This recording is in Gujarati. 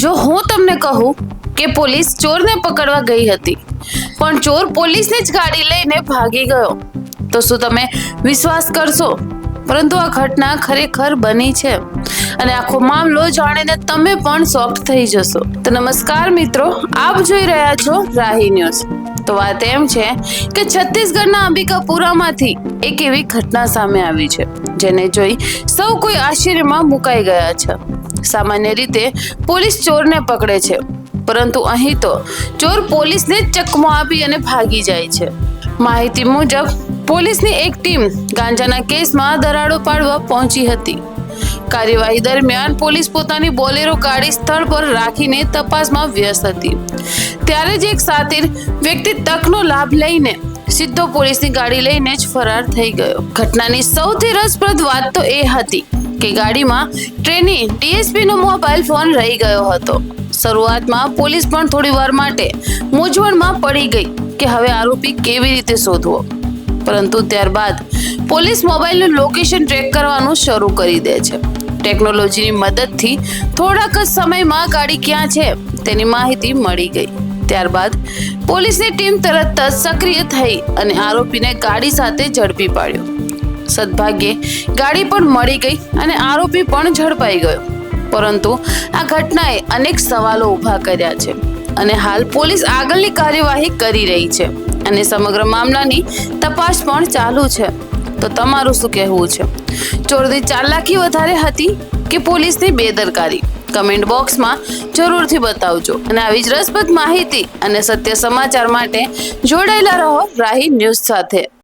જો હું તમને કહું કે પોલીસ ચોરને પકડવા ગઈ હતી પણ ચોર પોલીસની જ ગાડી લઈને ભાગી ગયો તો શું તમે વિશ્વાસ કરશો? પરંતુ આ ઘટના ખરેખર બની છે અને આખો મામલો જાણીને તમે પણ શોક થઈ જશો. તો નમસ્કાર મિત્રો, આપ જોઈ રહ્યા છો રાહી ન્યૂઝ. તો વાત એમ છે કે છત્તીસગઢના અંબિકાપુરામાંથી એક એવી ઘટના સામે આવી છે જેને જોઈ સૌ કોઈ આશ્ચર્યમાં મુકાઈ ગયા છે. સામાન્ય રીતે પોલીસ ચોરને પકડે છે, પરંતુ અહીં તો ચોર પોલીસને ચકમો આપી અને ભાગી જાય છે. માહિતી મુજબ પોલીસની એક ટીમ ગાંજાના કેસમાં દરાડો પાડવા પહોંચી હતી. કાર્યવાહી દરમિયાન પોલીસ પોતાની બોલેરો ગાડી સ્થળ પર રાખીને તપાસમાં વ્યસ્ત હતી. ત્યારે જ એક શાતિર વ્યક્તિ તકનો લાભ લઈને સીધો પોલીસની ગાડી લઈને જ ફરાર થઈ ગયો. ઘટનાની સૌથી રસપ્રદ વાત તો એ હતી કે ગાડીમાં ટ્રેની ડીએસપી નો મોબાઈલ ફોન રહી ગયો હતો. શરૂઆતમાં પોલીસ પણ થોડી વાર માટે મૂંઝવણમાં પડી ગઈ કે હવે આરોપી કેવી રીતે શોધવો, પરંતુ ત્યારબાદ પોલીસ મોબાઈલનું લોકેશન ટ્રેક કરવાનું શરૂ કરી દે છે. ટેકનોલોજીની મદદથી થોડાક જ સમયમાં ગાડી ક્યાં છે તેની માહિતી મળી ગઈ. ત્યારબાદ પોલીસની ટીમ તરત જ સક્રિય થઈ અને આરોપીને ગાડી સાથે ઝડપી પાડ્યો. સદભાગ્યે ગાડી પણ મળી ગઈ અને આરોપી પણ ઝડપાઈ ગયો. પરંતુ આ ઘટનાએ અનેક સવાલો ઊભા કર્યા છે અને હાલ પોલીસ આગળની કાર્યવાહી કરી રહી છે અને સમગ્ર મામલાની તપાસ પણ ચાલુ છે. તો તમારું શું કહેવું છે? ચોરની ચાલાકી વધારે હતી કે પોલીસની બેદરકારી? કમેન્ટ બોક્સમાં જરૂરથી બતાવજો અને આવી જ રસપ્રદ માહિતી અને સત્ય સમાચાર માટે જોડાયેલા રહો રાહી ન્યૂઝ સાથે.